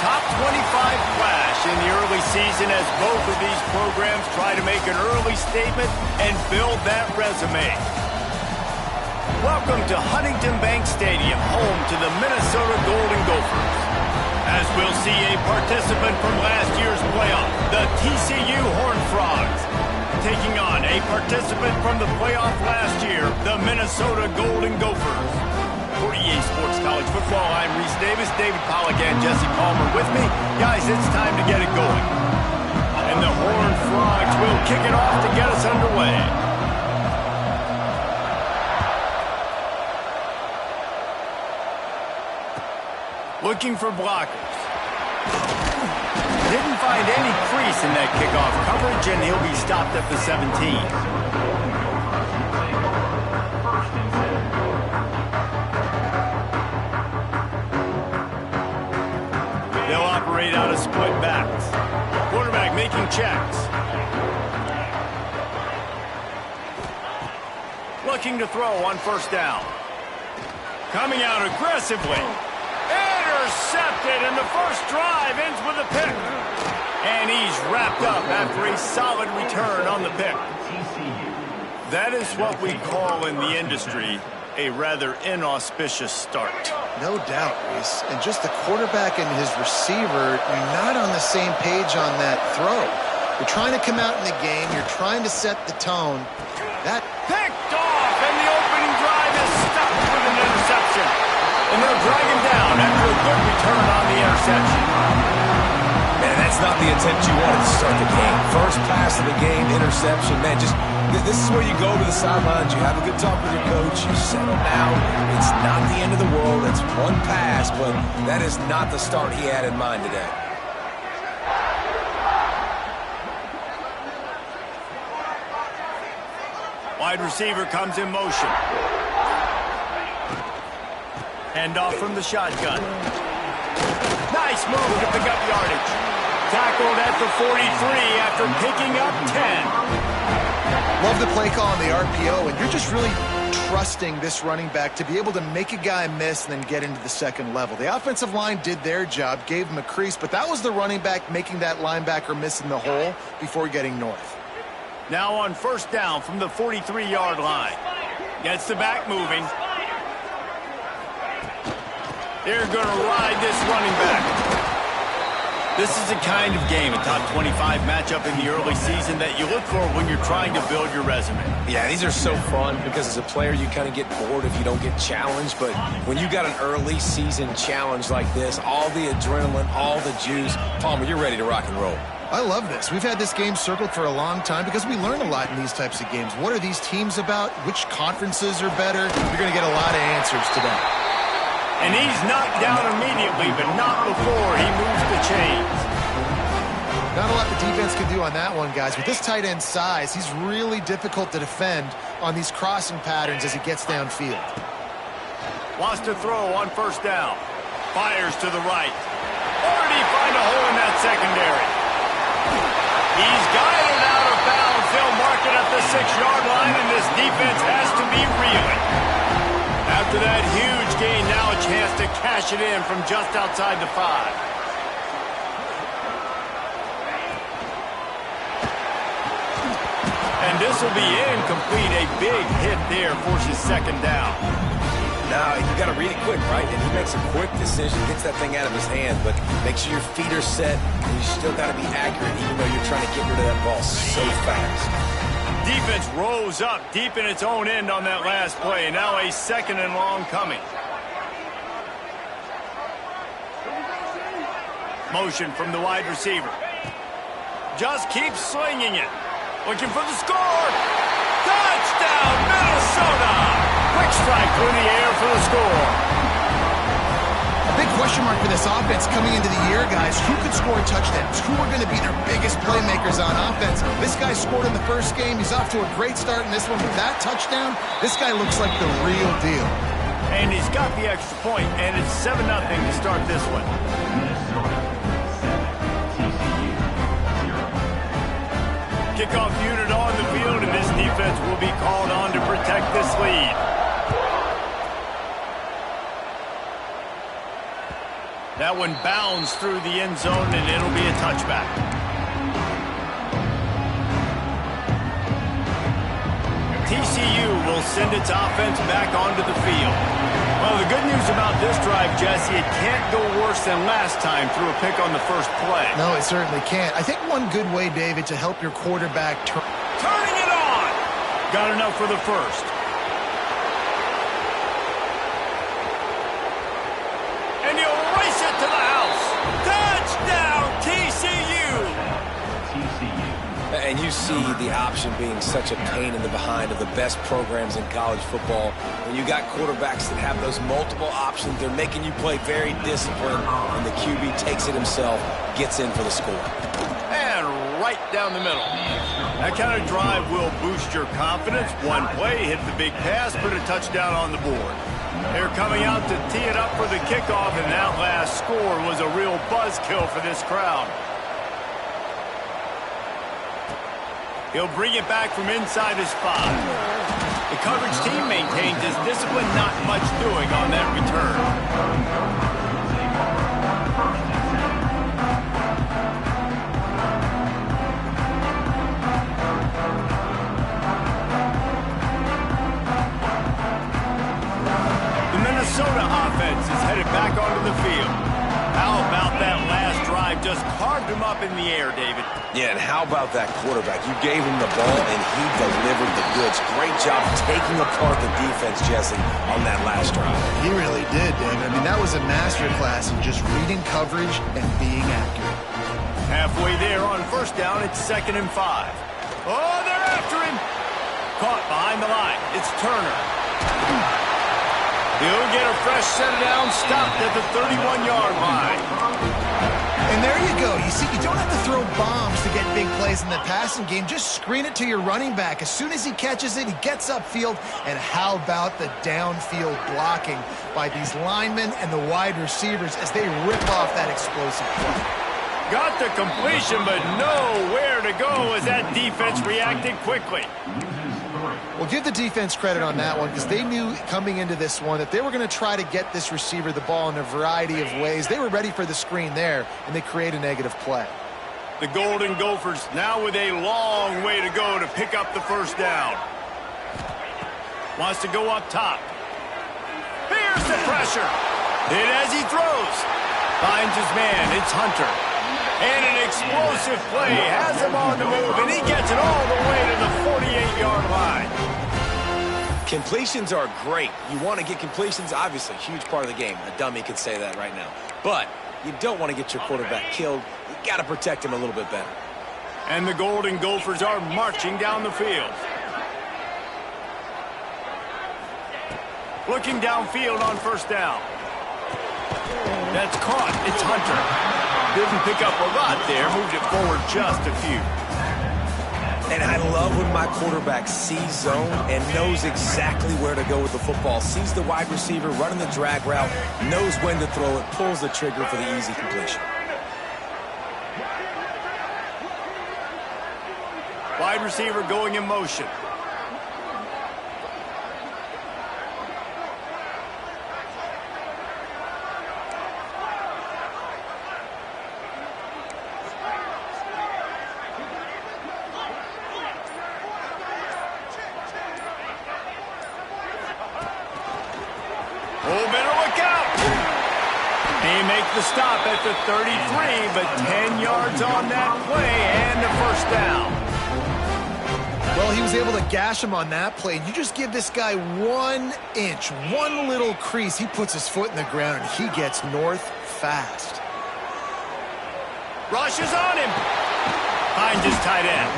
top 25 flash in the early season as both of these programs try to make an early statement and build that resume. Welcome to Huntington Bank Stadium, home to the Minnesota Golden Gophers. As we'll see a participant from last year's playoff, the TCU Horned Frogs, taking on a participant from the playoff last year, the Minnesota Golden Gophers. For EA Sports College Football, I'm Reese Davis, David Pollack, and Jesse Palmer with me. Guys, it's time to get it going. And the Horned Frogs will kick it off to get us underway. Looking for blockers. Didn't find any crease in that kickoff coverage, and he'll be stopped at the 17. They'll operate out of split backs. Quarterback making checks. Looking to throw on first down. Coming out aggressively. Intercepted, and the first drive ends with a pick. And he's wrapped up after a solid return on the pick. That is what we call in the industry a rather inauspicious start. No doubt, Reese. And just the quarterback and his receiver, you're not on the same page on that throw. You're trying to come out in the game. You're trying to set the tone. That picked off, and the opening drive is stopped with an interception. And they'll drag him down after a good return on the interception. Man, that's not the intent you wanted to start the game. First pass of the game, interception. Man, just this is where you go to the sidelines. You have a good talk with your coach. You settle down. It's not the end of the world. It's one pass, but that is not the start he had in mind today. Wide receiver comes in motion. Handoff from the shotgun. Nice move to pick up yardage. Tackled at the 43 after picking up 10. Love the play call on the RPO, and you're just really trusting this running back to be able to make a guy miss and then get into the second level. The offensive line did their job, gave him a crease, but that was the running back making that linebacker miss in the hole before getting north. Now on first down from the 43-yard line. Gets the back moving. They're going to ride this running back. This is the kind of game, a top 25 matchup in the early season that you look for when you're trying to build your resume. Yeah, these are so fun because as a player you kind of get bored if you don't get challenged. But when you got an early season challenge like this, all the adrenaline, all the juice, Palmer, you're ready to rock and roll. I love this. We've had this game circled for a long time because we learn a lot in these types of games. What are these teams about? Which conferences are better? You're going to get a lot of answers today. And he's knocked down immediately, but not before he moves the chains. Not a lot the defense can do on that one, guys. With this tight end size, he's really difficult to defend on these crossing patterns as he gets downfield. Wants to throw on first down. Fires to the right. Or did he find a hole in that secondary? He's guided out of bounds. They'll mark it at the 6-yard line, and this defense has to be reeling. After that huge gain, now a chance to cash it in from just outside the 5. And this will be incomplete. A big hit there forces second down. Now, you got to read it quick, right? And he makes a quick decision, gets that thing out of his hand, but make sure your feet are set, and you still got to be accurate even though you're trying to get rid of that ball so fast. Defense rose up deep in its own end on that last play. Now a second and long coming. Motion from the wide receiver. Just keeps slinging it. Looking for the score. Touchdown, Minnesota! Quick strike through the air for the score. A big question mark for this offense coming into the year, guys. Who could score touchdowns? Who are going to be their biggest playmakers on offense? This guy scored in the first game. He's off to a great start in this one. With that touchdown, this guy looks like the real deal. And he's got the extra point, and it's 7-0 to start this one. Kickoff unit on the field, and this defense will be called on to protect this lead. That one bounds through the end zone, and it'll be a touchback. TCU will send its offense back onto the field. Well, the good news about this drive, Jesse, it can't go worse than last time through a pick on the first play. No, it certainly can't. I think one good way, David, to help your quarterback turning it on. Got enough for the first. And he'll race it to the house. Touchdown, TCU. And you see the option being such a pain in the behind of the best programs in college football. When you got quarterbacks that have those multiple options, they're making you play very disciplined, and the QB takes it himself, gets in for the score. And right down the middle. That kind of drive will boost your confidence. One play, hit the big pass, put a touchdown on the board. They're coming out to tee it up for the kickoff, and that last score was a real buzzkill for this crowd. He'll bring it back from inside his 5. The coverage team maintains his discipline, not much doing on that return. The Minnesota offense is headed back onto the field. How about that last drive? Just carved him up in the air, David. Yeah, and how about that quarterback? You gave him the ball, and he delivered the goods. Great job taking apart the defense, Jesse, on that last drive. He really did, David. I mean, that was a masterclass in just reading coverage and being accurate. Halfway there on first down, it's 2nd and 5. Oh, they're after him. Caught behind the line. It's Turner. He'll get a fresh set down, stopped at the 31-yard line. And there you go. You see, you don't have to throw bombs to get big plays in the passing game. Just screen it to your running back. As soon as he catches it, he gets upfield. And how about the downfield blocking by these linemen and the wide receivers as they rip off that explosive play. Got the completion, but nowhere to go as that defense reacted quickly. Well, give the defense credit on that one because they knew coming into this one that they were going to try to get this receiver the ball in a variety of ways. They were ready for the screen there, and they create a negative play. The Golden Gophers now with a long way to go to pick up the first down. Wants to go up top. Here's the pressure. Hit as he throws. Finds his man. It's Hunter. And an explosive play has him on the move, and he gets it all the way to the 48-yard line. Completions are great. You want to get completions, obviously, huge part of the game. A dummy could say that right now. But you don't want to get your quarterback killed. You got to protect him a little bit better. And the Golden Gophers are marching down the field. Looking downfield on first down. That's caught. It's Hunter. Didn't pick up a lot there. Moved it forward just a few. And I love when my quarterback sees zone and knows exactly where to go with the football. Sees the wide receiver running the drag route, knows when to throw it, pulls the trigger for the easy completion. Wide receiver going in motion. The stop at the 33, but 10 yards on that play and a first down. Well, he was able to gash him on that play. You just give this guy 1 inch, one little crease. He puts his foot in the ground, and he gets north fast. Rushes on him. Finds his tight end.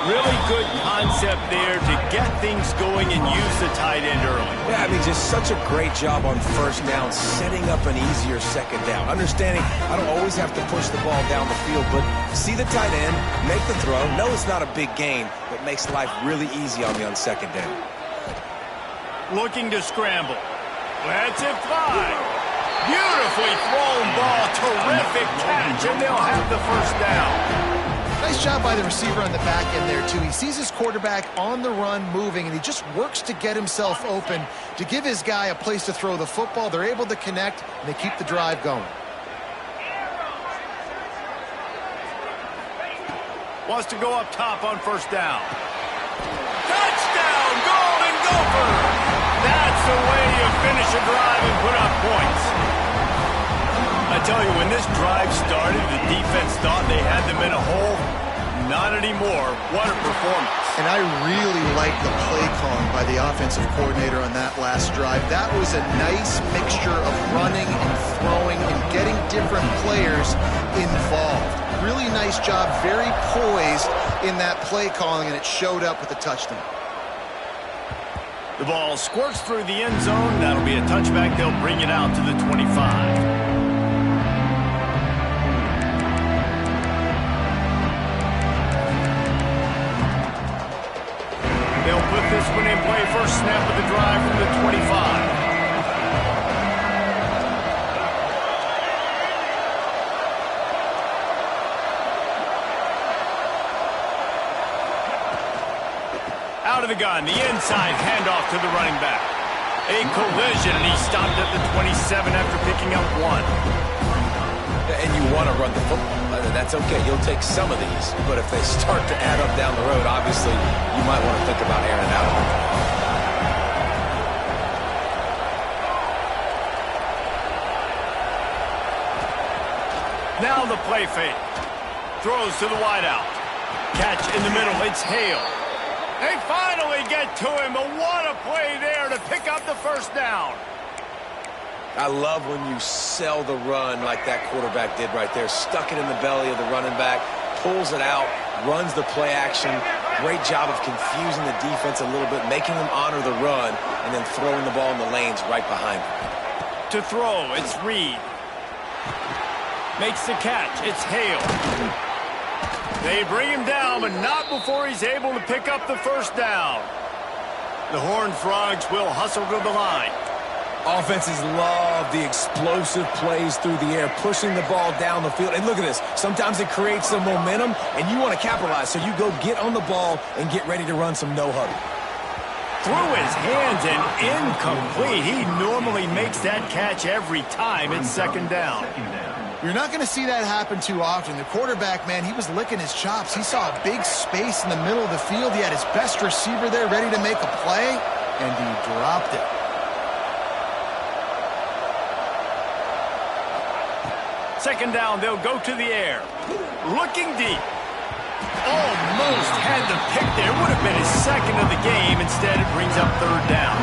Really good concept there to get things going and use the tight end early. Yeah, I mean, just such a great job on first down, setting up an easier second down. Understanding I don't always have to push the ball down the field, but see the tight end, make the throw. No, it's not a big gain, but makes life really easy on me on second down. Looking to scramble. Lets it fly. Beautifully thrown ball. Terrific catch, and they'll have the first down. Nice job by the receiver on the back end there, too. He sees his quarterback on the run moving, and he just works to get himself open to give his guy a place to throw the football. They're able to connect, and they keep the drive going. Wants to go up top on first down. Touchdown, Golden Gophers! That's the way you finish a drive and put up points. I tell you, when this drive started, the defense thought they had them in a hole. Not anymore. What a performance. And I really like the play calling by the offensive coordinator on that last drive. That was a nice mixture of running and throwing and getting different players involved. Really nice job, very poised in that play calling, and it showed up with a touchdown. The ball squirts through the end zone. That'll be a touchback. They'll bring it out to the 25. They'll put this one in play. First snap of the drive from the 25. Out of the gun, the inside handoff to the running back. A collision, and he stopped at the 27 after picking up one. And you want to run the football. That's okay. You'll take some of these. But if they start to add up down the road, obviously, you might want to think about airing it out. Now the play fake. Throws to the wideout. Catch in the middle. It's Hale. They finally get to him, but what a play there to pick up the first down. I love when you sell the run like that quarterback did right there. Stuck it in the belly of the running back, pulls it out, runs the play action. Great job of confusing the defense a little bit, making them honor the run, and then throwing the ball in the lanes right behind them. To throw, it's Reed. Makes the catch, it's Hale. They bring him down, but not before he's able to pick up the first down. The Horned Frogs will hustle to the line. Offenses love the explosive plays through the air, pushing the ball down the field. And look at this. Sometimes it creates some momentum, and you want to capitalize. So you go get on the ball and get ready to run some no-huddle. Through his hands and incomplete. He normally makes that catch every time. It's second down. You're not going to see that happen too often. The quarterback, man, he was licking his chops. He saw a big space in the middle of the field. He had his best receiver there ready to make a play, and he dropped it. Second down, they'll go to the air. Looking deep. Almost had the pick there. Would have been his second of the game. Instead, it brings up third down.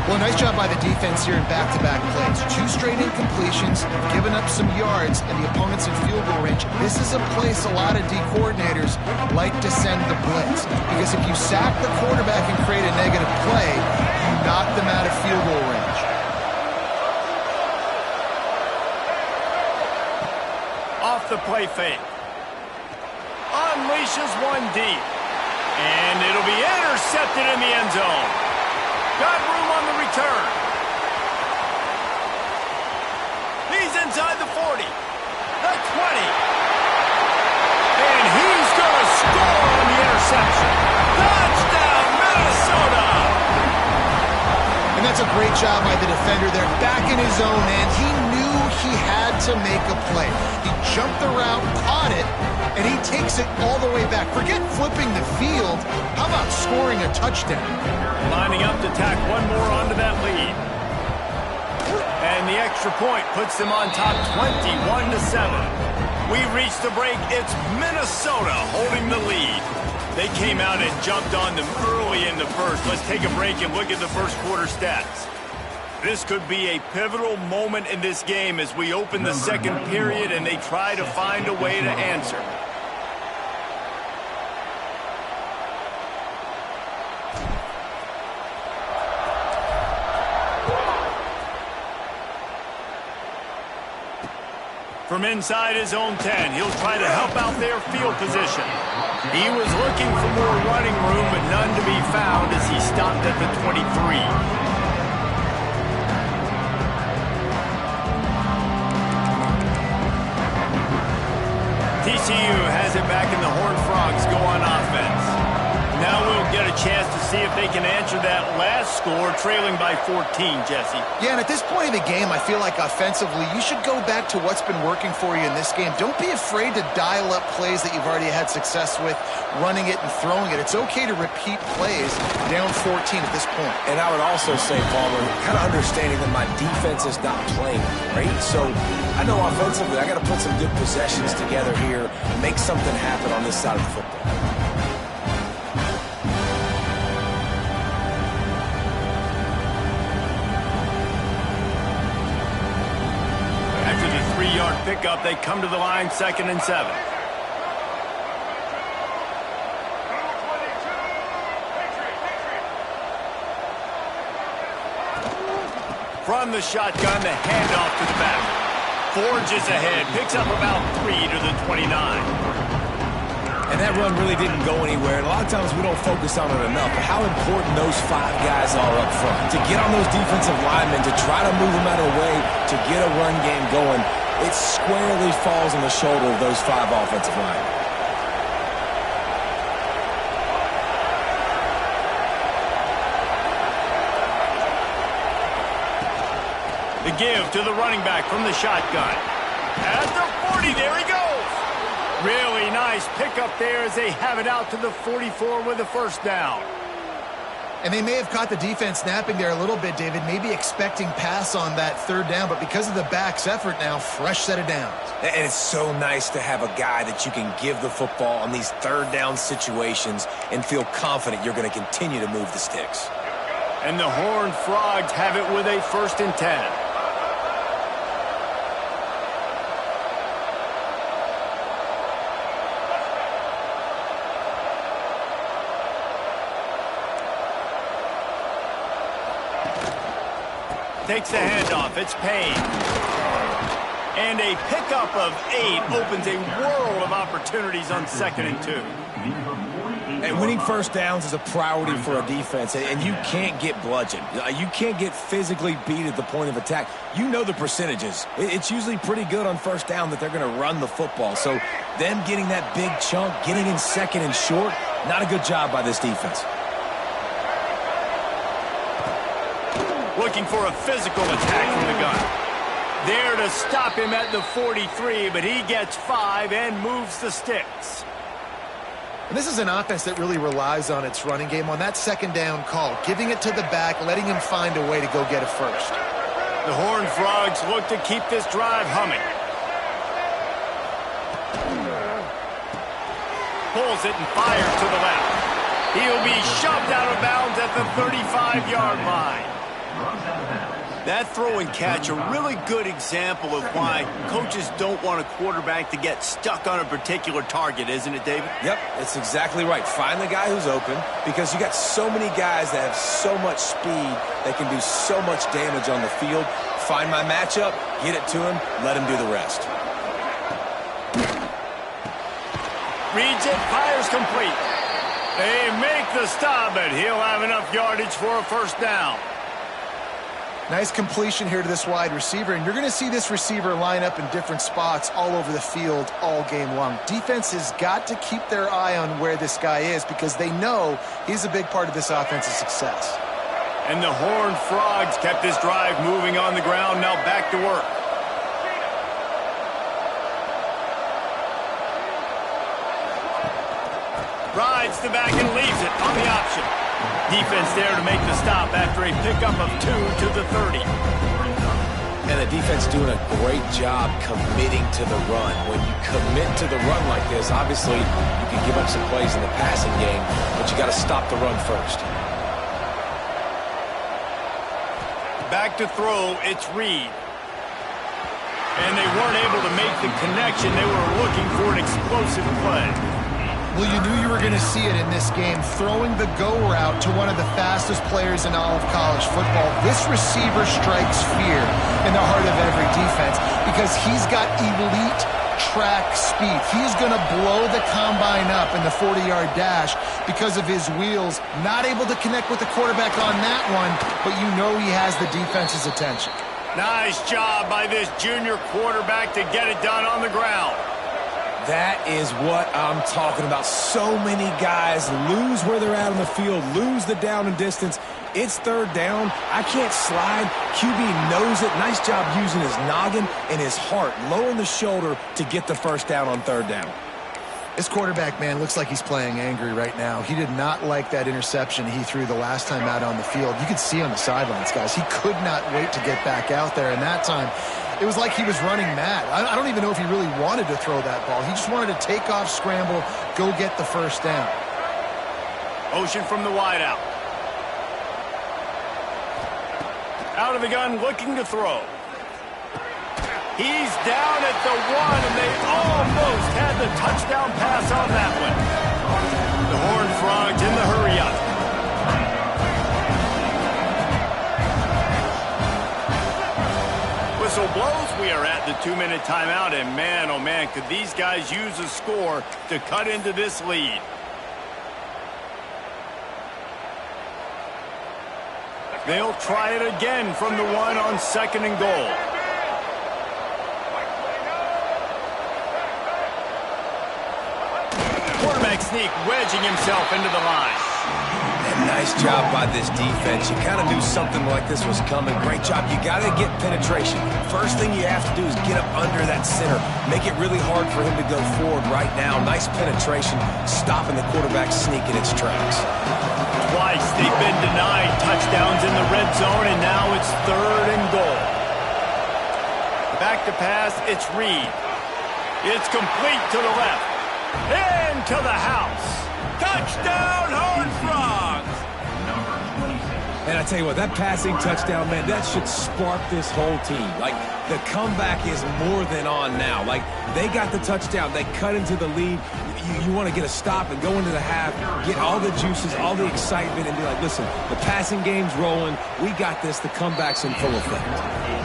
Well, nice job by the defense here in back-to-back plays. 2 straight incompletions, given up some yards, and the opponent's in field goal range. This is a place a lot of D coordinators like to send the blitz. Because if you sack the quarterback and create a negative play, you knock them out of field goal range. Off the play fake. Unleashes one deep. And it'll be intercepted in the end zone. Got room on the return. He's inside the 40. The 20. And he's going to score on the interception. Touchdown, Minnesota! And that's a great job by the defender there. Back in his own end, he knew he had to make a play. He jumped the route, caught it, and he takes it all the way back. Forget flipping the field. How about scoring a touchdown? Lining up to tack one more onto that lead. And the extra point puts them on top 21-7. We reached the break. It's Minnesota holding the lead. They came out and jumped on them early in the first. Let's take a break and look at the first quarter stats. This could be a pivotal moment in this game as we open the second period and they try to find a way to answer. From inside his own 10, he'll try to help out their field position. He was looking for more running room, but none to be found as he stopped at the 23. TCU has it back, and the Horned Frogs go on offense. Now we'll get a chance to see if they can answer that last score, trailing by 14, Jesse. Yeah, and at this point in the game, I feel like offensively, you should go back to what's been working for you in this game. Don't be afraid to dial up plays that you've already had success with, running it and throwing it. It's okay to repeat plays down 14 at this point. And I would also say, Palmer, kind of understanding that my defense is not playing great. So I know offensively, I got to put some good possessions together here, make something happen on this side of the football. Pickup, they come to the line, 2nd and 7. From the shotgun, the handoff to the back. Forges ahead, picks up about 3 to the 29. And that run really didn't go anywhere. And a lot of times we don't focus on it enough. But how important those 5 guys are up front. To get on those defensive linemen, to try to move them out of the way, to get a run game going. It squarely falls on the shoulder of those 5 offensive linemen. The give to the running back from the shotgun. At the 40, there he goes. Really nice pickup there as they have it out to the 44 with a first down. And they may have caught the defense napping there a little bit, David, maybe expecting pass on that 3rd down, but because of the back's effort now, fresh set of downs. And it's so nice to have a guy that you can give the football on these 3rd down situations and feel confident you're going to continue to move the sticks. And the Horned Frogs have it with a 1st and 10. Takes the handoff. It's Payne. And a pickup of 8 opens a world of opportunities on 2nd and 2. And winning first downs is a priority for a defense, and you can't get bludgeoned. You can't get physically beat at the point of attack. You know the percentages. It's usually pretty good on first down that they're going to run the football. So them getting that big chunk, getting in 2nd and short, not a good job by this defense. Looking for a physical attack from the gun. There to stop him at the 43, but he gets 5 and moves the sticks. And this is an offense that really relies on its running game on that 2nd down call, giving it to the back, letting him find a way to go get a first. The Horned Frogs look to keep this drive humming. Pulls it and fires to the left. He'll be shoved out of bounds at the 35-yard line. That throw and catch, a really good example of why coaches don't want a quarterback to get stuck on a particular target, isn't it, David? Yep, that's exactly right. Find the guy who's open, because you got so many guys that have so much speed that can do so much damage on the field. Find my matchup, get it to him, let him do the rest. Reads it, fires complete. They make the stop, but he'll have enough yardage for a first down. Nice completion here to this wide receiver, and you're going to see this receiver line up in different spots all over the field all game long. Defense has got to keep their eye on where this guy is because they know he's a big part of this offense's success. And the Horned Frogs kept this drive moving on the ground, now back to work. Rides the back and leaves it on the option. Defense there to make the stop after a pickup of 2 to the 30. And the defense doing a great job committing to the run. When you commit to the run like this, obviously you can give up some plays in the passing game, but you got to stop the run first. Back to throw, it's Reed. And they weren't able to make the connection. They were looking for an explosive play. Well, you knew you were going to see it in this game, throwing the go route to one of the fastest players in all of college football. This receiver strikes fear in the heart of every defense because he's got elite track speed. He's going to blow the combine up in the 40-yard dash because of his wheels. Not able to connect with the quarterback on that one, but you know he has the defense's attention. Nice job by this junior quarterback to get it done on the ground. That is what I'm talking about. So many guys lose where they're at on the field, lose the down and distance. It's third down. I can't slide. QB knows it. Nice job using his noggin and his heart, lowering the shoulder to get the first down on third down. This quarterback, man, looks like he's playing angry right now. He did not like that interception he threw the last time out on the field. You could see on the sidelines, guys. He could not wait to get back out there, and that time it was like he was running mad. I don't even know if he really wanted to throw that ball. He just wanted to take off, scramble, go get the first down. Motion from the wideout. Out of the gun, looking to throw. He's down at the 1, and they almost had the touchdown pass on that one. The Horned Frogs in the hurry-up. Whistle blows. We are at the 2-minute timeout, and man, oh man, could these guys use a score to cut into this lead. They'll try it again from the 1 on 2nd and goal. Quarterback sneak, wedging himself into the line. And nice job by this defense. You kind of knew something like this was coming. Great job. You got to get penetration. First thing you have to do is get up under that center. Make it really hard for him to go forward right now. Nice penetration, stopping the quarterback sneak in its tracks. Twice they've been denied touchdowns in the red zone, and now it's 3rd and goal. Back to pass, it's Reed. It's complete to the left. Into the house. Touchdown, Horned Frogs! And I tell you what, that passing touchdown, man, that should spark this whole team. Like, the comeback is more than on now. Like, they got the touchdown. They cut into the lead. You want to get a stop and go into the half, get all the juices, all the excitement, and be like, listen, the passing game's rolling. We got this. The comeback's in full effect.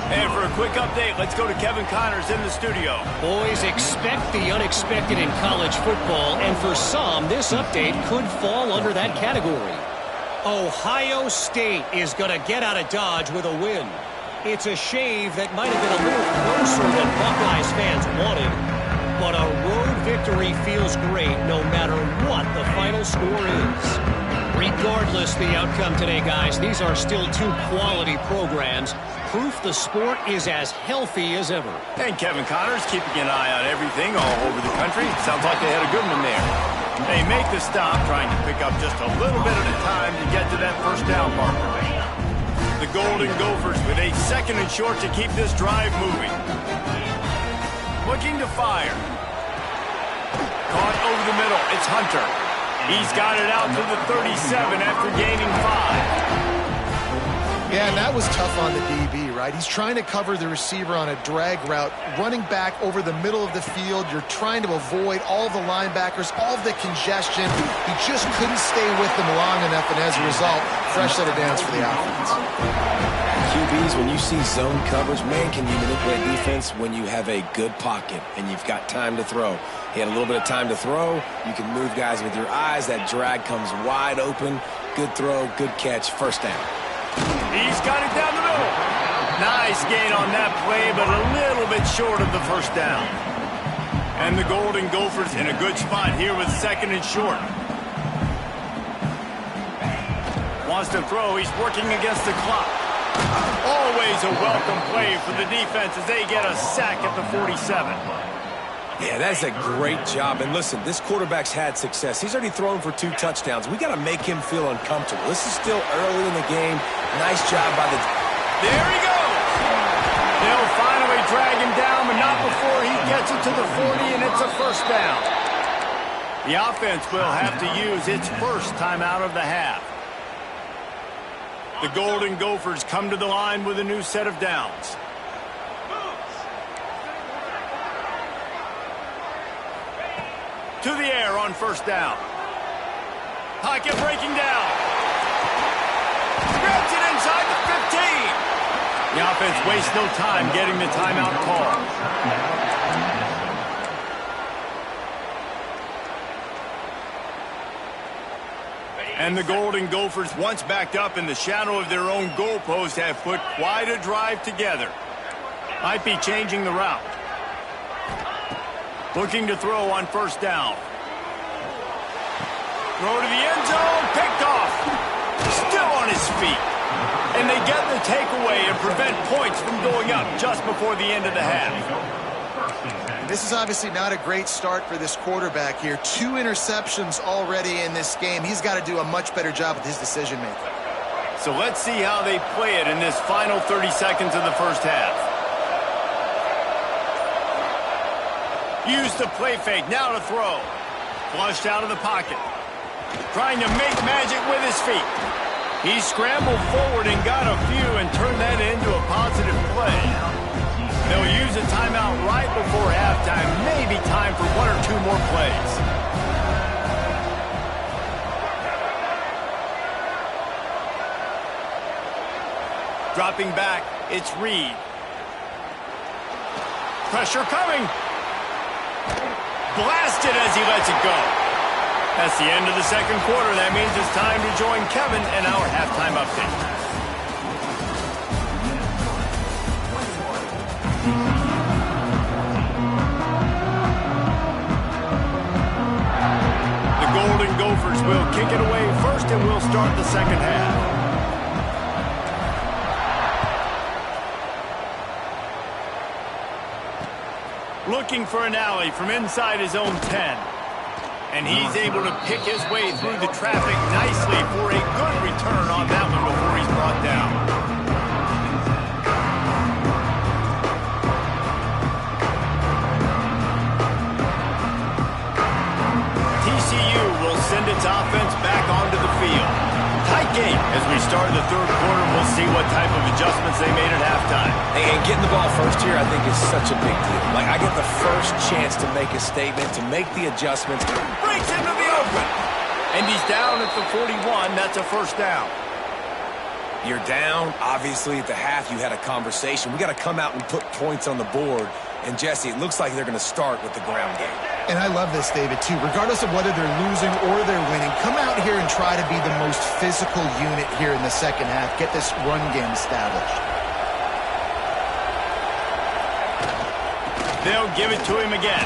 And for a quick update, let's go to Kevin Connors in the studio. Boys, expect the unexpected in college football, and for some, this update could fall under that category. Ohio State is going to get out of Dodge with a win. It's a shave that might have been a little closer than Buckeyes fans wanted, but a road victory feels great no matter what the final score is. Regardless the outcome today, guys, these are still 2 quality programs. Proof the sport is as healthy as ever. And Kevin Connors keeping an eye on everything all over the country. Sounds like they had a good one there. They make the stop, trying to pick up just a little bit at a time to get to that first down marker. The Golden Gophers with a 2nd and short to keep this drive moving. Looking to fire. Caught over the middle. It's Hunter. He's got it out to the 37 after gaining 5. Yeah, and that was tough on the DB, right? He's trying to cover the receiver on a drag route, running back over the middle of the field. You're trying to avoid all the linebackers, all the congestion. He just couldn't stay with them long enough, and as a result, fresh set of downs for the offense. QBs, when you see zone coverage, man, can you manipulate defense when you have a good pocket and you've got time to throw. He had a little bit of time to throw. You can move guys with your eyes. That drag comes wide open. Good throw, good catch, first down. He's got it down the middle. Nice gain on that play, but a little bit short of the first down. And the Golden Gophers in a good spot here with 2nd and short. Wants to throw. He's working against the clock. Always a welcome play for the defense as they get a sack at the 47. Yeah, that's a great job. And listen, this quarterback's had success. He's already thrown for 2 touchdowns. We got to make him feel uncomfortable. This is still early in the game. Nice job by the... There he goes. They'll finally drag him down, but not before he gets it to the 40, and it's a first down. The offense will have to use its first timeout of the half. The Golden Gophers come to the line with a new set of downs. To the air on first down. Pocket breaking down. Grabs it inside the 15. The offense wastes no time getting the timeout call. And the Golden Gophers, once backed up in the shadow of their own goalpost, have put quite a drive together. Might be changing the route. Looking to throw on first down. Throw to the end zone, picked off. Still on his feet. And they get the takeaway and prevent points from going up just before the end of the half. This is obviously not a great start for this quarterback here. 2 interceptions already in this game. He's got to do a much better job with his decision-making. So let's see how they play it in this final 30 seconds of the first half. Use the play fake, now to throw. Flushed out of the pocket. Trying to make magic with his feet. He scrambled forward and got a few and turned that into a positive play. They'll use a timeout right before halftime. Maybe time for 1 or 2 more plays. Dropping back, it's Reed. Pressure coming. Blasted as he lets it go. That's the end of the second quarter. That means it's time to join Kevin and our halftime update. The Golden Gophers will kick it away first, and we'll start the second half. Looking for an alley from inside his own 10. And he's able to pick his way through the traffic nicely for a good return on that one before he's brought down. TCU will send its offense back onto the field. Tight game as we start the third quarter. We'll see what type of adjustments they made at halftime. And getting the ball first here, I think, is such a big deal. Like, I get the first chance to make a statement, to make the adjustments. Breaks into the open. And he's down at the 41. That's a first down. You're down. Obviously, at the half, you had a conversation. We got to come out and put points on the board. And, Jesse, it looks like they're going to start with the ground game. And I love this, David, too. Regardless of whether they're losing or they're winning, come out here and try to be the most physical unit here in the second half. Get this run game established. They'll give it to him again.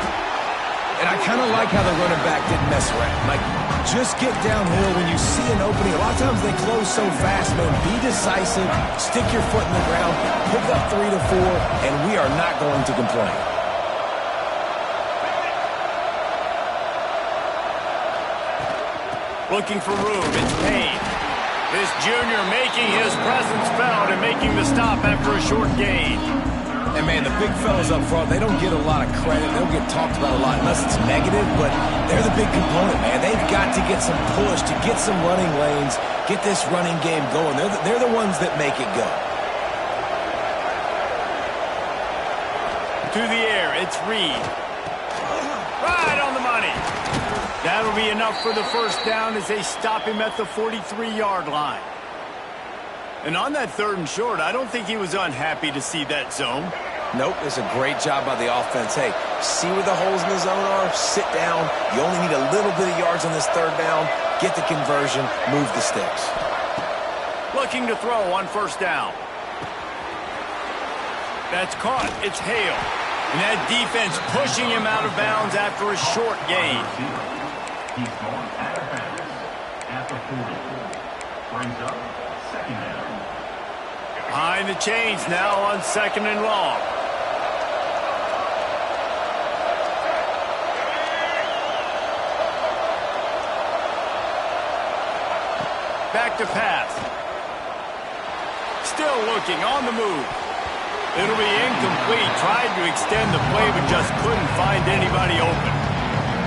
And I kind of like how the running back didn't mess around. Like, just get downhill when you see an opening. A lot of times they close so fast, man. Be decisive, stick your foot in the ground, pick up 3 to 4, and we are not going to complain. Looking for room, it's Payne. This junior making his presence felt and making the stop after a short gain. And, man, the big fellas up front, they don't get a lot of credit. They don't get talked about a lot unless it's negative, but they're the big component, man. They've got to get some push, to get some running lanes, get this running game going. They're the ones that make it go. To the air, it's Reed. Right on the money. That'll be enough for the first down as they stop him at the 43-yard line. And on that 3rd and short, I don't think he was unhappy to see that zone. Nope, it's a great job by the offense. Hey, see where the holes in the zone are, sit down. You only need a little bit of yards on this 3rd down. Get the conversion, move the sticks. Looking to throw on first down. That's caught. It's Hale. And that defense pushing him out of bounds after a short gain. He's going out of bounds at the 40. Brings up second down. Behind the chains now on 2nd and long. Back to pass. Still looking on the move. It'll be incomplete. Tried to extend the play, but just couldn't find anybody open.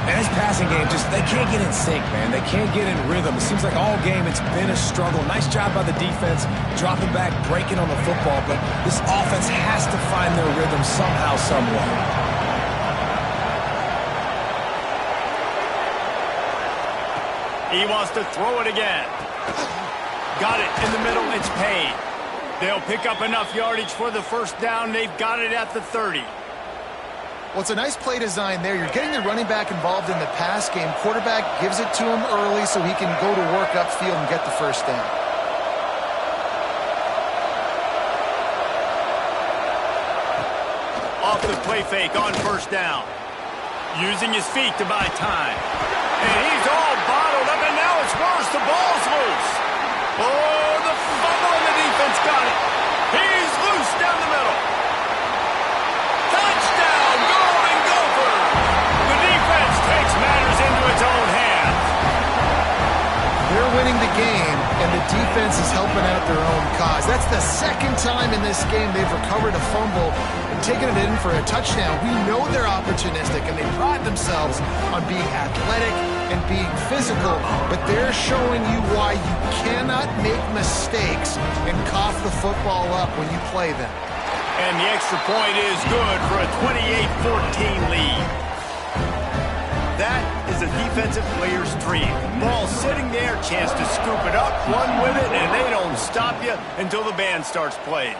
And this passing game, they can't get in sync, man. They can't get in rhythm. It seems like all game it's been a struggle. Nice job by the defense, dropping back, breaking on the football, but this offense has to find their rhythm somehow, someway. He wants to throw it again. Got it in the middle. It's Payne. They'll pick up enough yardage for the first down. They've got it at the 30. Well, it's a nice play design there. You're getting the running back involved in the pass game. Quarterback gives it to him early so he can go to work upfield and get the first down. Off the play fake on first down. using his feet to buy time. And he's all bottled up, and now it's worse. The ball's loose. Oh, the fumble, and the defense got it. He's loose down the middle. Touchdown, Golden Gophers. The defense takes matters into its own hands. They're winning the game, and the defense is helping out their own cause. That's the second time in this game they've recovered a fumble and taken it in for a touchdown. We know they're opportunistic, and they pride themselves on being athletic and being physical, but they're showing you why you cannot make mistakes and cough the football up when you play them. And the extra point is good for a 28-14 lead. That is a defensive player's dream. Ball sitting there, chance to scoop it up, run with it, and they don't stop you until the band starts playing.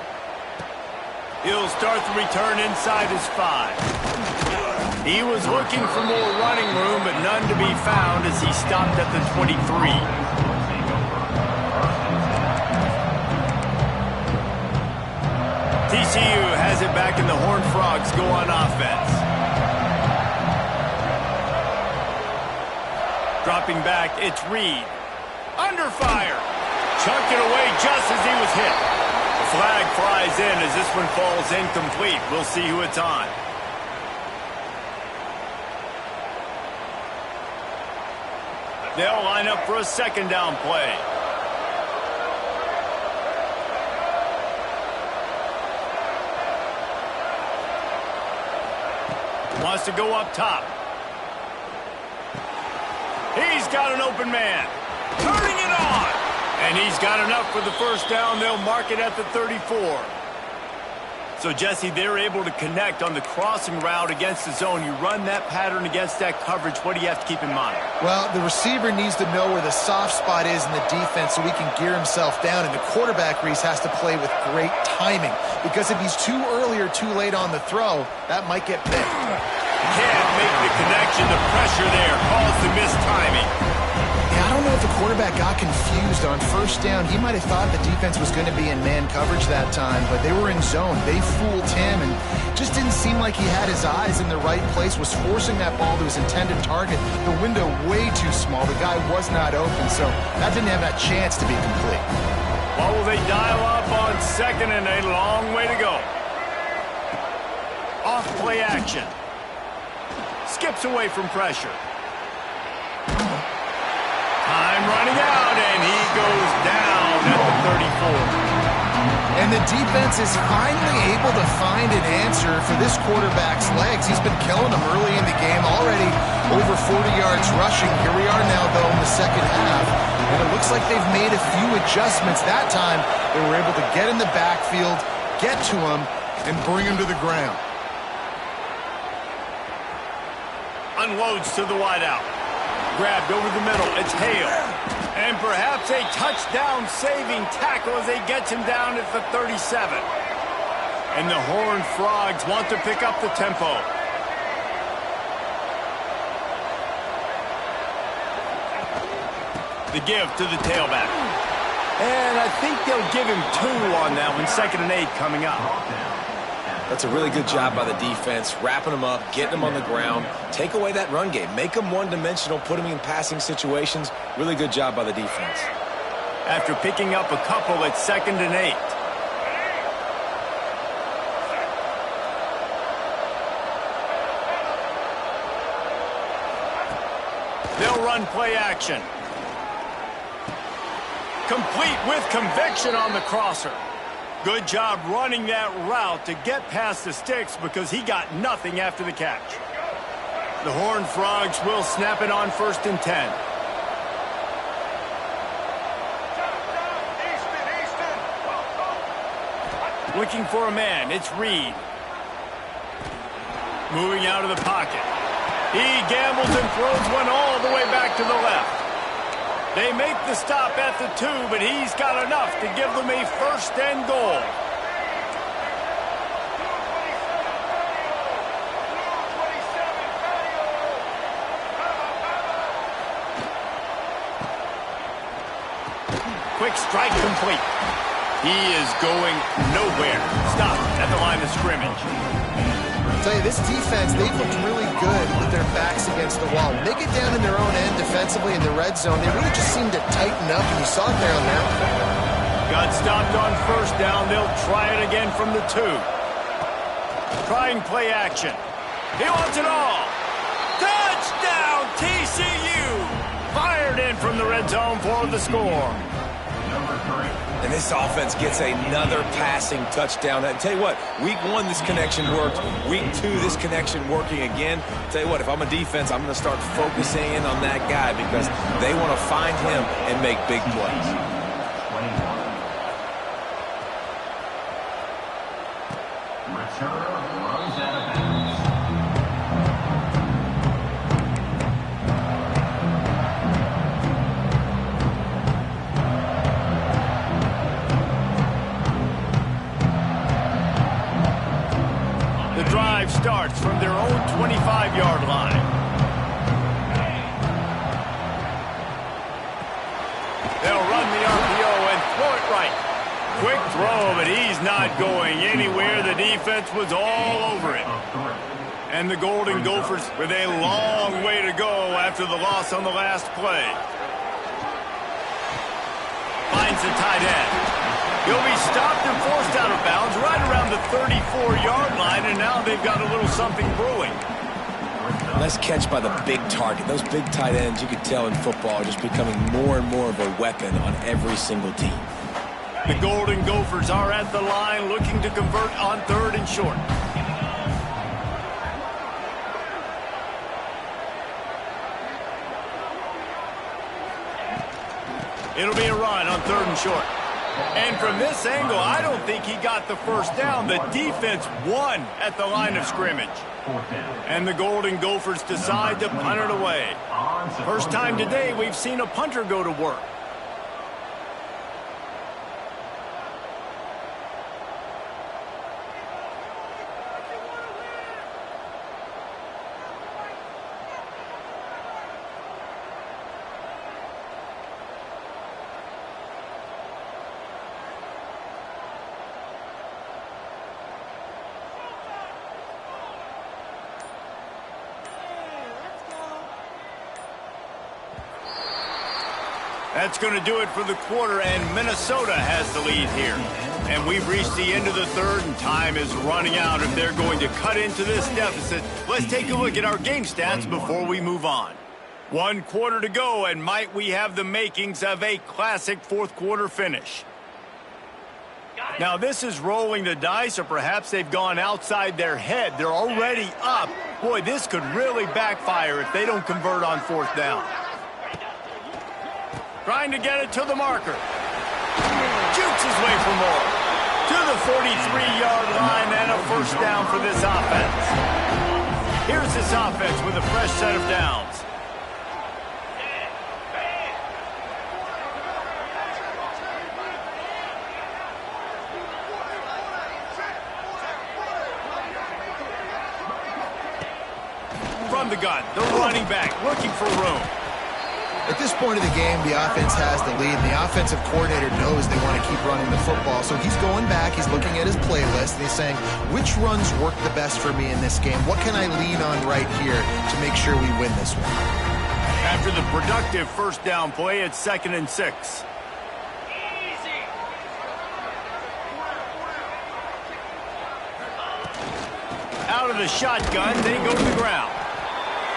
He'll start the return inside his 5. He was looking for more running room, but none to be found as he stopped at the 23. TCU has it back, and the Horned Frogs go on offense. Dropping back, it's Reed. Under fire. Chunked it away just as he was hit. The flag flies in as this one falls incomplete. We'll see who it's on. They'll line up for a second down play. Wants to go up top. He's got an open man. Turning it on. And he's got enough for the first down. They'll mark it at the 34. So, Jesse, they're able to connect on the crossing route against the zone. You run that pattern against that coverage. What do you have to keep in mind? Well, the receiver needs to know where the soft spot is in the defense so he can gear himself down. And the quarterback, Reese, has to play with great timing. Because if he's too early or too late on the throw, that might get picked. Can't make the connection. The pressure there caused the missed timing. Yeah, I don't know if the quarterback got confused on first down. He might have thought the defense was going to be in man coverage that time, but they were in zone. They fooled him and just didn't seem like he had his eyes in the right place, was forcing that ball to his intended target. The window way too small. The guy was not open, so that didn't have that chance to be complete. What will they dial up on second and a long way to go? Off play action. Skips away from pressure. Time running out, and he goes down at the 34. And the defense is finally able to find an answer for this quarterback's legs. He's been killing them early in the game, already over 40 yards rushing. Here we are now, though, in the second half. And it looks like they've made a few adjustments. That time, they were able to get in the backfield, get to him, and bring him to the ground. Unloads to the wideout. Grabbed over the middle. It's Hale. And perhaps a touchdown-saving tackle as they get him down at the 37. And the Horned Frogs want to pick up the tempo. The give to the tailback. And I think they'll give him 2 on that one. 2nd and 8 coming up. That's a really good job by the defense, wrapping them up, getting them on the ground. Take away that run game. Make them one-dimensional, put them in passing situations. Really good job by the defense. After picking up a couple, it's 2nd and 8. They'll run play action. Complete with conviction on the crosser. Good job running that route to get past the sticks because he got nothing after the catch. The Horned Frogs will snap it on 1st and 10. Looking for a man, it's Reed. Moving out of the pocket. He gambles and throws one all the way back to the left. They make the stop at the 2, but he's got enough to give them a 1st and goal. Quick strike complete. He is going nowhere. Stop at the line of scrimmage. Tell you, this defense, they've looked really good with their backs against the wall. When they get down in their own end defensively in the red zone, they really just seem to tighten up, and you saw it there on that one. Got stopped on first down. They'll try it again from the 2. Trying play action. He wants it all. Touchdown, TCU! Fired in from the red zone for the score. And this offense gets another passing touchdown. I tell you what, week 1, this connection worked. Week 2, this connection working again. Tell you what, if I'm a defense, I'm going to start focusing in on that guy because they want to find him and make big plays. Return runs out of bounds. The drive starts from their own 25-yard line. They'll run the RPO and throw it right. Quick throw, but he's not going anywhere. The defense was all over it. And the Golden Gophers with a long way to go after the loss on the last play. Finds the tight end. He'll be stopped and forced out of bounds right around the 34-yard line, and now they've got a little something brewing. Nice catch by the big target. Those big tight ends, you could tell in football, are just becoming more and more of a weapon on every single team. The Golden Gophers are at the line looking to convert on 3rd and short. It'll be a run on 3rd and short. And from this angle, I don't think he got the first down. The defense won at the line of scrimmage. And the Golden Gophers decide to punt it away. First time today we've seen a punter go to work. That's going to do it for the quarter, and Minnesota has the lead here. And we've reached the end of the 3rd, and time is running out if they're going to cut into this deficit. Let's take a look at our game stats before we move on. 1 quarter to go, and might we have the makings of a classic 4th quarter finish. Now, this is rolling the dice, or perhaps they've gone outside their head. They're already up. Boy, this could really backfire if they don't convert on 4th down. Trying to get it to the marker. Jukes his way for more. To the 43-yard line and a first down for this offense. Here's this offense with a fresh set of downs. From the gun, the running back looking for room. At this point of the game, the offense has the lead, and the offensive coordinator knows they want to keep running the football. So he's going back, he's looking at his playlist, and he's saying, which runs work the best for me in this game? What can I lean on right here to make sure we win this one? After the productive first down play, it's 2nd and 6. Out of the shotgun, they go to the ground.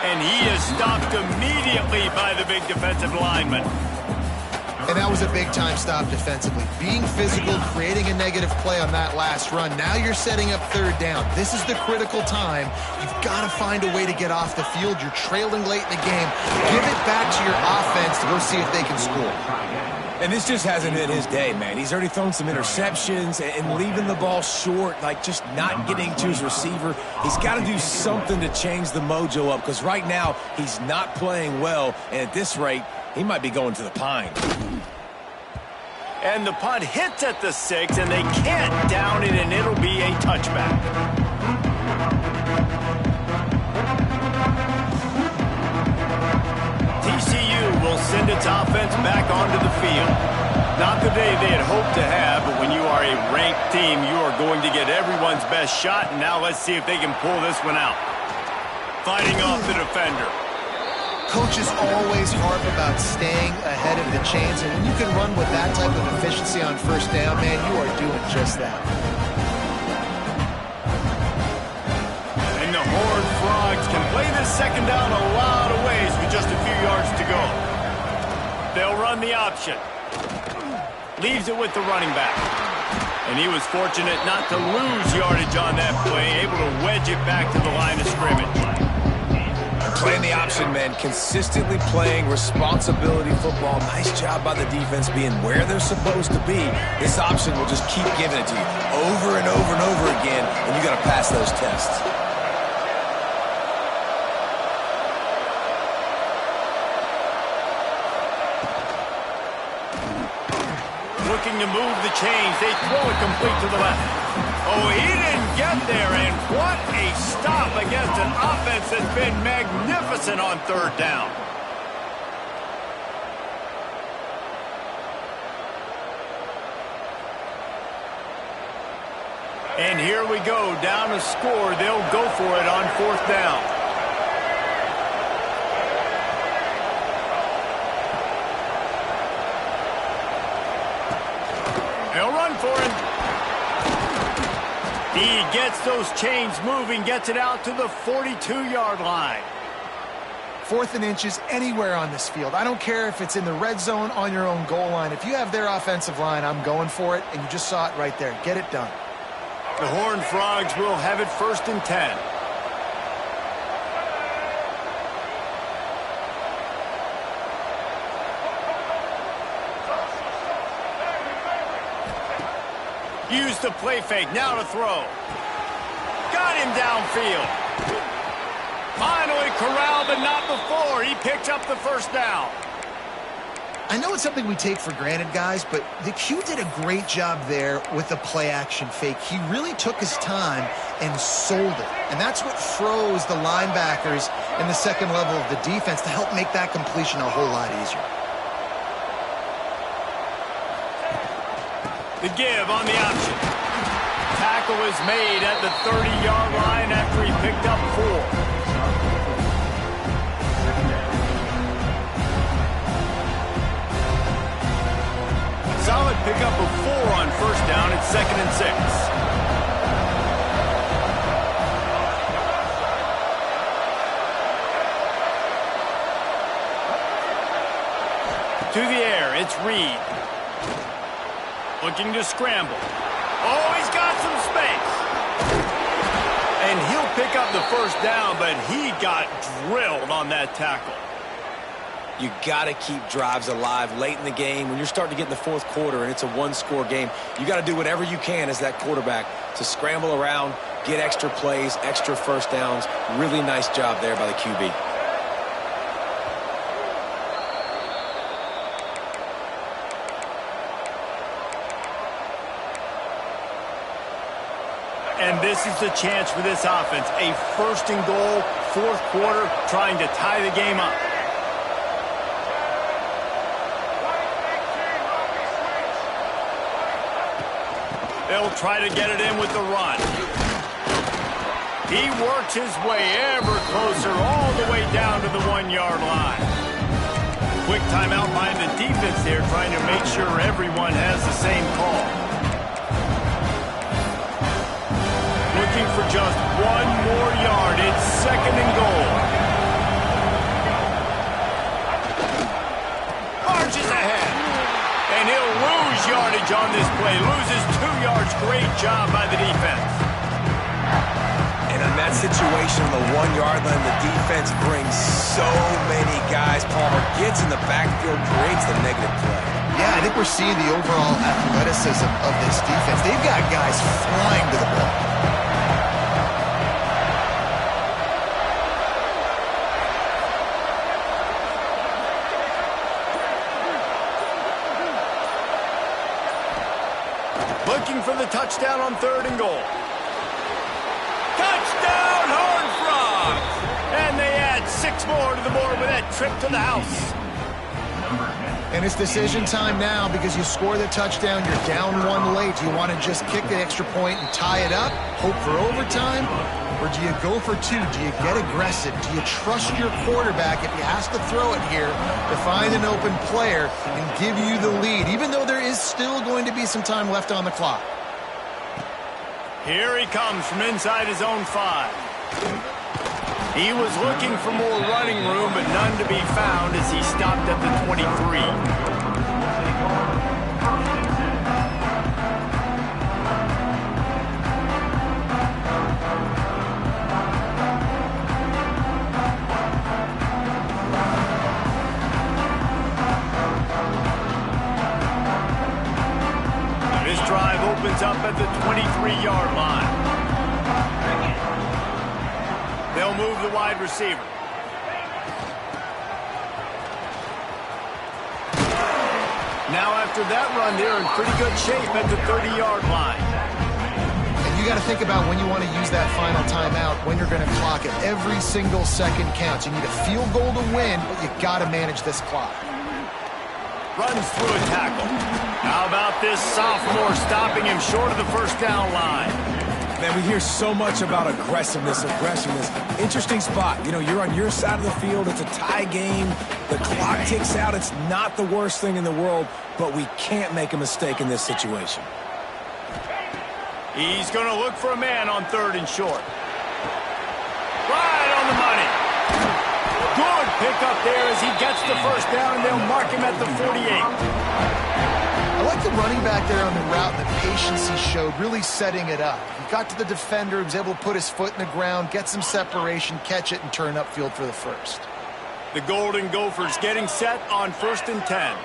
And he is stopped immediately by the big defensive lineman. And that was a big-time stop defensively. Being physical, creating a negative play on that last run. Now you're setting up 3rd down. This is the critical time. You've got to find a way to get off the field. You're trailing late in the game. Give it back to your offense to go see if they can score. And this just hasn't been his day, man. He's already thrown some interceptions and leaving the ball short, like just not getting to his receiver. He's got to do something to change the mojo up because right now he's not playing well. And at this rate, he might be going to the pine. And the punt hits at the 6, and they can't down it, and it'll be a touchback. TCU will send its offense back onto the field. Not the day they had hoped to have, but when you are a ranked team, you are going to get everyone's best shot, and now let's see if they can pull this one out. Fighting off the defender. Coaches always harp about staying ahead of the chains, and when you can run with that type of efficiency on first down, man, you are doing just that. And the Horned Frogs can play this second down a lot of ways with just a few yards to go. They'll run the option. Leaves it with the running back. And he was fortunate not to lose yardage on that play, able to wedge it back to the line of scrimmage. Playing the option, man. Consistently playing responsibility football. Nice job by the defense being where they're supposed to be. This option will just keep giving it to you over and over and over again, and you got to pass those tests. Looking to move the chains. They throw it complete to the left. Oh, he didn't get there, and what a stop against an offense that's been magnificent on third down. And here we go, down to score. They'll go for it on fourth down. They'll run for it. He gets those chains moving, gets it out to the 42-yard line. 4th and inches anywhere on this field. I don't care if it's in the red zone, on your own goal line. If you have their offensive line, I'm going for it, and you just saw it right there. Get it done. The Horned Frogs will have it 1st and 10. Use the play fake, now to throw. Got him downfield. Finally corralled, but not before. He picked up the first down. I know it's something we take for granted, guys, but the Q did a great job there with the play-action fake. He really took his time and sold it. And that's what froze the linebackers in the second level of the defense to help make that completion a whole lot easier. The give on the option. Tackle is made at the 30-yard line after he picked up 4. Solid pickup of 4 on first down at 2nd and 6. To the air, it's Reed. Looking to scramble. Oh, he's got some space. And he'll pick up the first down, but he got drilled on that tackle. You got to keep drives alive late in the game. When you're starting to get in the fourth quarter and it's a one-score game, you got to do whatever you can as that quarterback to scramble around, get extra plays, extra first downs. Really nice job there by the QB. And this is the chance for this offense. A 1st and goal, fourth quarter, trying to tie the game up. They'll try to get it in with the run. He works his way ever closer all the way down to the 1-yard line. Quick timeout by the defense here, trying to make sure everyone has the same call. Looking for just 1 more yard. It's 2nd and goal. Marches ahead. And he'll lose yardage on this play. Loses 2 yards. Great job by the defense. And in that situation, the 1-yard line, the defense brings so many guys. Palmer gets in the backfield, creates the negative play. Yeah, I think we're seeing the overall athleticism of this defense. They've got guys flying to the ball. Looking for the touchdown on 3rd and goal. Touchdown, Horned Frogs! And they add 6 more to the board with that trip to the house. And it's decision time now because you score the touchdown, you're down one late. Do you want to just kick the extra point and tie it up, hope for overtime? Or do you go for two? Do you get aggressive? Do you trust your quarterback if he has to throw it here to find an open player and give you the lead, even though there is still going to be some time left on the clock? Here he comes from inside his own 5. He was looking for more running room, but none to be found as he stopped at the 23. This drive opens up at the 23-yard line. They'll move the wide receiver. Now after that run, they're in pretty good shape at the 30-yard line. And you got to think about when you want to use that final timeout, when you're going to clock it. Every single second counts. You need a field goal to win, but you got to manage this clock. Runs through a tackle. How about this sophomore stopping him short of the first down line? Man, we hear so much about aggressiveness. Interesting spot. You know, you're on your side of the field. It's a tie game. The clock ticks out. It's not the worst thing in the world, but we can't make a mistake in this situation. He's going to look for a man on 3rd and short. Right on the money. Good pickup there as he gets the first down, and they'll mark him at the 48. I like the running back there on the route and the patience he showed, really setting it up. He got to the defender, he was able to put his foot in the ground, get some separation, catch it, and turn upfield for the first. The Golden Gophers getting set on 1st and 10.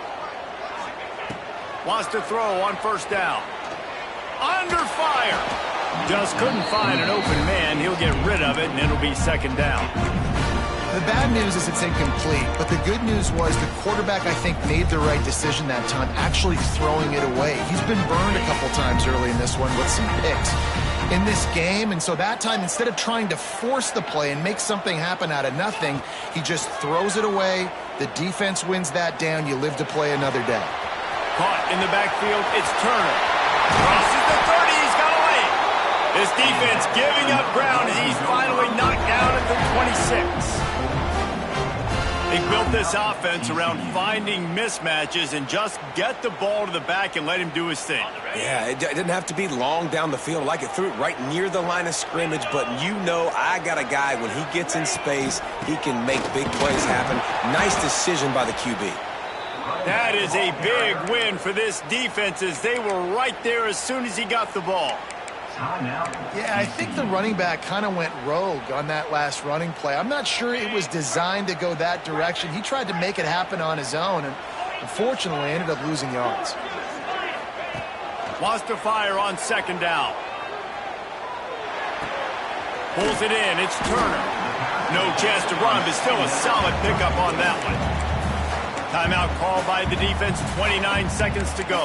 Wants to throw on 1st down. Under fire. Just couldn't find an open man. He'll get rid of it, and it'll be 2nd down. The bad news is it's incomplete, but the good news was the quarterback, I think, made the right decision that time, actually throwing it away. He's been burned a couple times early in this one with some picks in this game, and so that time, instead of trying to force the play and make something happen out of nothing, he just throws it away. The defense wins that down. You live to play another day. Caught in the backfield, it's Turner. Crosses the 30, he's got away. This defense giving up ground as he's finally knocked down at the 26. They built this offense around finding mismatches and just get the ball to the back and let him do his thing. Yeah, it didn't have to be long down the field. Like it threw it right near the line of scrimmage, but you know I got a guy, when he gets in space, he can make big plays happen. Nice decision by the QB. That is a big win for this defense as they were right there as soon as he got the ball. Yeah, I think the running back kind of went rogue on that last running play. I'm not sure it was designed to go that direction. He tried to make it happen on his own, and unfortunately ended up losing yards. Wants to fire on 2nd down. Pulls it in. It's Turner. No chance to run, but still a solid pickup on that one. Timeout called by the defense, 29 seconds to go.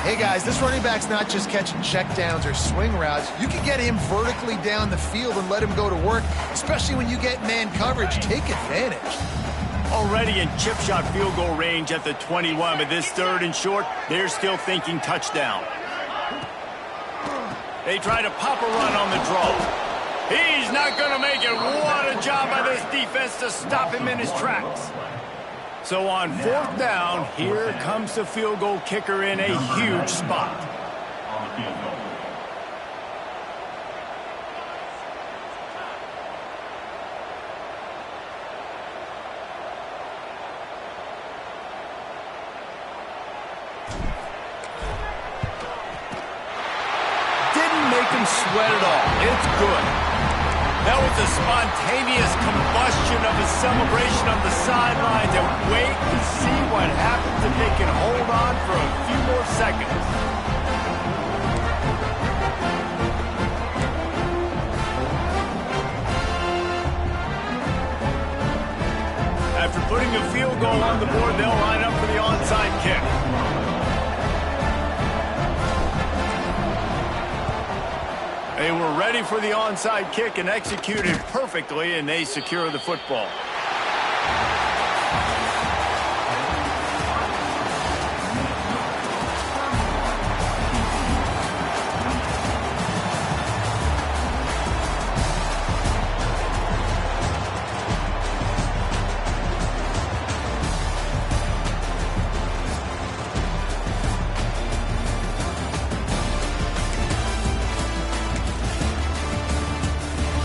Hey, guys, this running back's not just catching checkdowns or swing routes. You can get him vertically down the field and let him go to work, especially when you get man coverage. Take advantage. Already in chip shot field goal range at the 21, but this 3rd and short, they're still thinking touchdown. They try to pop a run on the draw. He's not going to make it. What a job by this defense to stop him in his tracks. So on 4th down, here comes the field goal kicker in a huge spot. Didn't make him sweat at all. It's good. That was a spontaneous combustion of a celebration on the sidelines, and wait to see what happens if they can hold on for a few more seconds. After putting a field goal on the board, they'll line up for the onside kick. They were ready for the onside kick and executed perfectly, and they secure the football.